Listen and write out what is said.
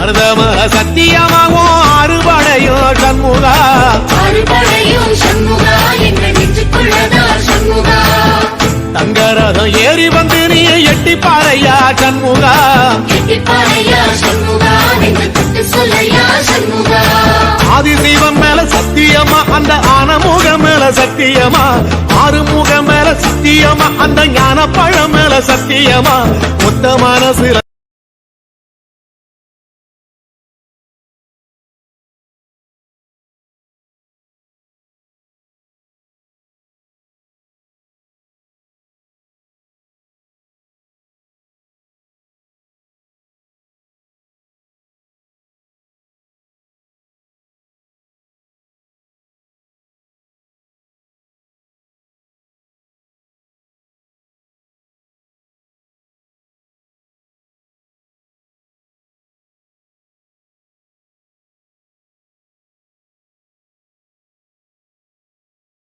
மருதமல சத்தியமாவோ அறுபடையோ சண்முகா தங்கரதம் ஏறி வந்து நீ எட்டி பாறையா சண்முகா ஆதிசைவம் மேல சத்தியமா அந்த ஆனமுகம் மேல சத்தியமா ஆறுமுகம் மேல சத்தியமா அந்த ஞான பழம் மேல சத்தியமா மொத்த மனசுல